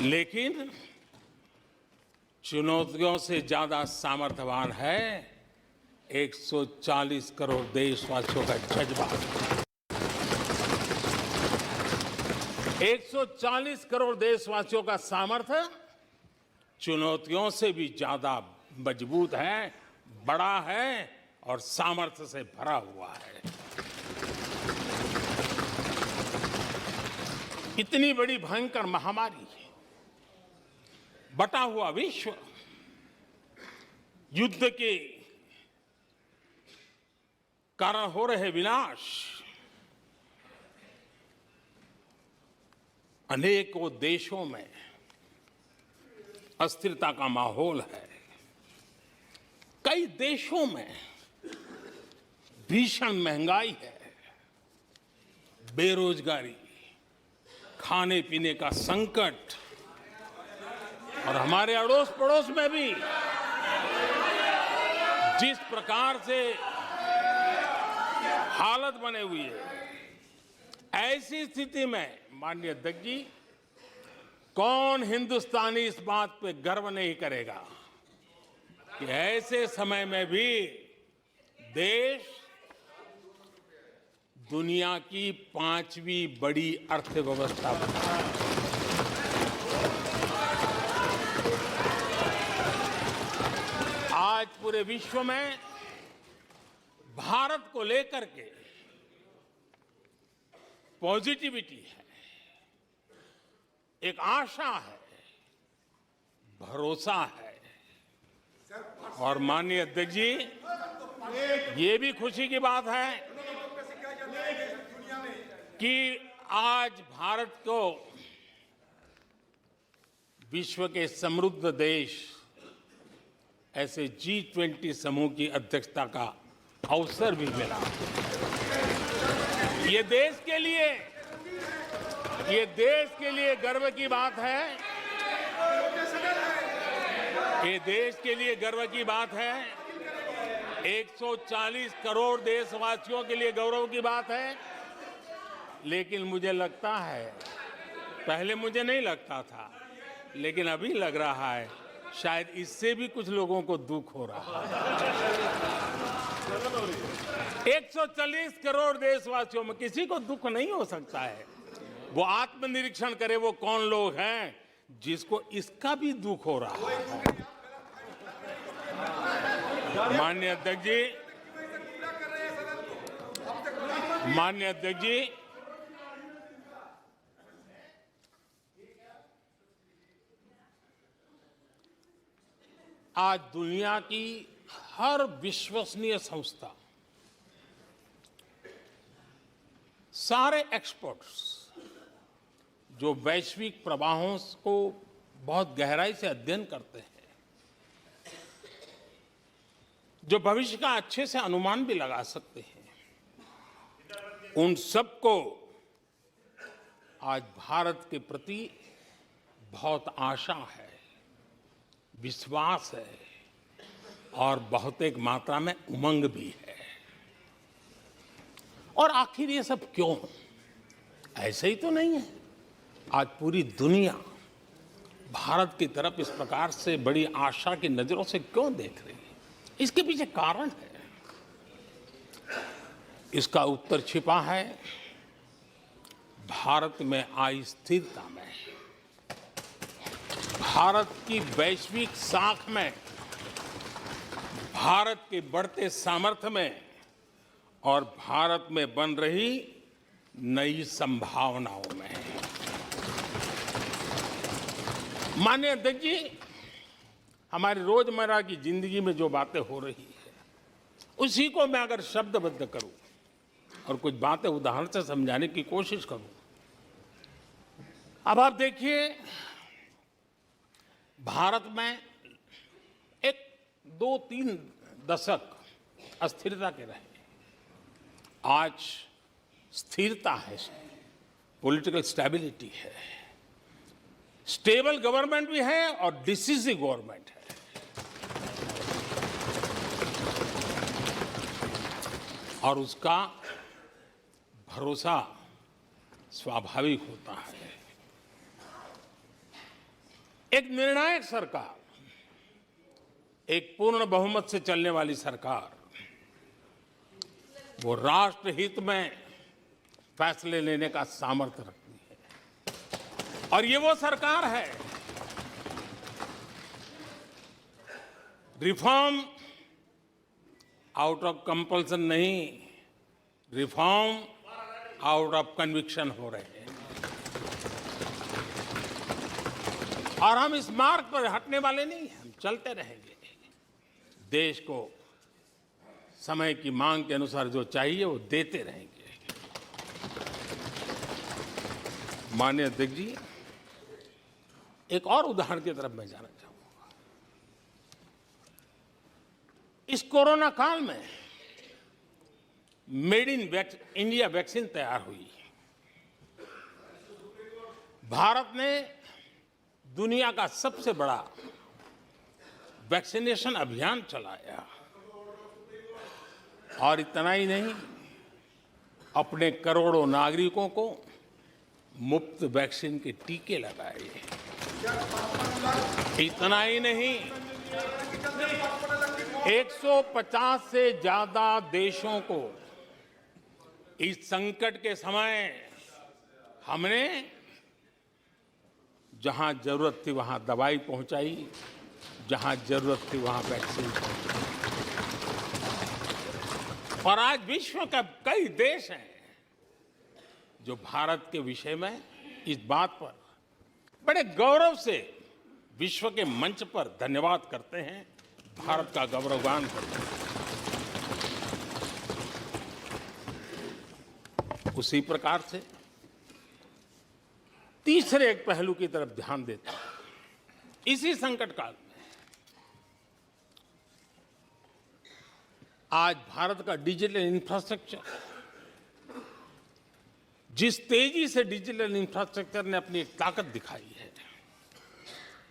लेकिन चुनौतियों से ज्यादा सामर्थ्यवान है 140 करोड़ देशवासियों का जज्बा। 140 करोड़ देशवासियों का सामर्थ्य चुनौतियों से भी ज्यादा मजबूत है, बड़ा है और सामर्थ्य से भरा हुआ है। इतनी बड़ी भयंकर महामारी, बटा हुआ विश्व, युद्ध के कारण हो रहे विनाश, अनेकों देशों में अस्थिरता का माहौल है। कई देशों में भीषण महंगाई है, बेरोजगारी, खाने पीने का संकट, और हमारे अड़ोस पड़ोस में भी जिस प्रकार से हालत बने हुई है, ऐसी स्थिति में माननीय अध्यक्ष जी, कौन हिंदुस्तानी इस बात पे गर्व नहीं करेगा कि ऐसे समय में भी देश दुनिया की 5वीं बड़ी अर्थव्यवस्था बना है। आज पूरे विश्व में भारत को लेकर के पॉजिटिविटी है, एक आशा है, भरोसा है। और माननीय अध्यक्ष जी, ये भी खुशी की बात है कि आज भारत को विश्व के समृद्ध देश ऐसे G20 समूह की अध्यक्षता का अवसर भी मिला। ये देश के लिए गर्व की बात है। ये देश के लिए गर्व की बात है। 140 करोड़ देशवासियों के लिए गौरव की बात है। लेकिन मुझे लगता है, पहले मुझे नहीं लगता था, लेकिन अभी लग रहा है शायद इससे भी कुछ लोगों को दुख हो रहा है। 140 करोड़ देशवासियों में किसी को दुख नहीं हो सकता है। वो आत्मनिरीक्षण करे, वो कौन लोग हैं जिसको इसका भी दुख हो रहा है। माननीय अध्यक्ष जी, आज दुनिया की हर विश्वसनीय संस्था, सारे एक्सपर्ट्स जो वैश्विक प्रवाहों को बहुत गहराई से अध्ययन करते हैं, जो भविष्य का अच्छे से अनुमान भी लगा सकते हैं, उन सबको आज भारत के प्रति बहुत आशा है, विश्वास है और बहुत एक मात्रा में उमंग भी है। और आखिर ये सब क्यों? ऐसे ही तो नहीं है। आज पूरी दुनिया भारत की तरफ इस प्रकार से बड़ी आशा की नजरों से क्यों देख रही है? इसके पीछे कारण है। इसका उत्तर छिपा है भारत में आई स्थिरता में, भारत की वैश्विक साख में, भारत के बढ़ते सामर्थ्य में और भारत में बन रही नई संभावनाओं में। माननीय अध्यक्ष जी, हमारी रोजमर्रा की जिंदगी में जो बातें हो रही है, उसी को मैं अगर शब्दबद्ध करूं और कुछ बातें उदाहरण से समझाने की कोशिश करूं। अब आप देखिए, भारत में एक 2-3 दशक अस्थिरता के रहे, आज स्थिरता है, पॉलिटिकल स्टेबिलिटी है, स्टेबल गवर्नमेंट भी है और डिसिसिव गवर्नमेंट है। और उसका भरोसा स्वाभाविक होता है। एक निर्णायक सरकार, एक पूर्ण बहुमत से चलने वाली सरकार, वो राष्ट्र हित में फैसले लेने का सामर्थ्य रखती है। और ये वो सरकार है, रिफॉर्म आउट ऑफ कंपल्सन नहीं, रिफॉर्म आउट ऑफ कन्विक्शन हो रहे हैं। और हम इस मार्ग पर हटने वाले नहीं हैं, हम चलते रहेंगे। देश को समय की मांग के अनुसार जो चाहिए वो देते रहेंगे। माननीय अध्यक्ष जी, एक और उदाहरण की तरफ मैं जाना चाहूंगा। इस कोरोना काल में मेड इन इंडिया वैक्सीन तैयार हुई। भारत ने दुनिया का सबसे बड़ा वैक्सीनेशन अभियान चलाया। और इतना ही नहीं, अपने करोड़ों नागरिकों को मुफ्त वैक्सीन के टीके लगाए। इतना ही नहीं, 150 से ज्यादा देशों को इस संकट के समय हमने जहां जरूरत थी वहां दवाई पहुंचाई, जहां जरूरत थी वहां वैक्सीन पहुंचाई। और आज विश्व के कई देश हैं जो भारत के विषय में इस बात पर बड़े गौरव से विश्व के मंच पर धन्यवाद करते हैं, भारत का गौरवगान करते हैं। उसी प्रकार से तीसरे एक पहलू की तरफ ध्यान देता हूं। इसी संकट काल में आज भारत का डिजिटल इंफ्रास्ट्रक्चर, जिस तेजी से डिजिटल इंफ्रास्ट्रक्चर ने अपनी ताकत दिखाई है,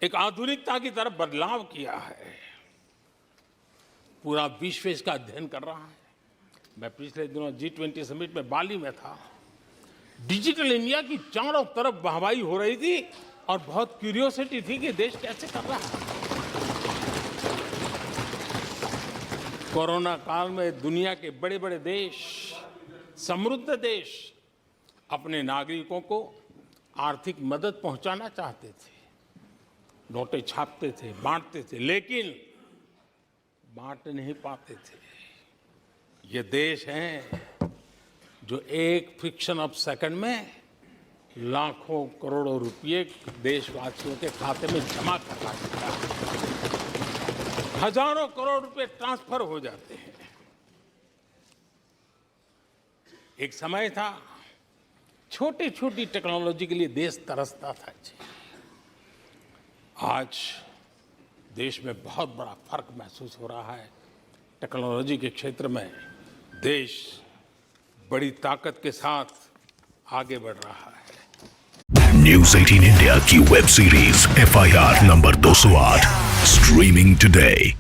एक आधुनिकता की तरफ बदलाव किया है, पूरा विश्व इसका अध्ययन कर रहा है। मैं पिछले दिनों G20 समिट में बाली में था। डिजिटल इंडिया की चारों तरफ वाहवाही हो रही थी और बहुत क्यूरियोसिटी थी कि देश कैसे कर रहा है। कोरोना काल में दुनिया के बड़े बड़े देश, समृद्ध देश, अपने नागरिकों को आर्थिक मदद पहुंचाना चाहते थे, नोटें छापते थे, बांटते थे, लेकिन बांट नहीं पाते थे। ये देश हैं जो एक फ्रिक्शन ऑफ सेकंड में लाखों करोड़ों रुपए देशवासियों के खाते में जमा करवा देता है। हजारों करोड़ रुपए ट्रांसफर हो जाते हैं। एक समय था छोटी छोटी टेक्नोलॉजी के लिए देश तरसता था। आज देश में बहुत बड़ा फर्क महसूस हो रहा है। टेक्नोलॉजी के क्षेत्र में देश बड़ी ताकत के साथ आगे बढ़ रहा है। न्यूज़ 18 इंडिया की web series FIR number 208 streaming today.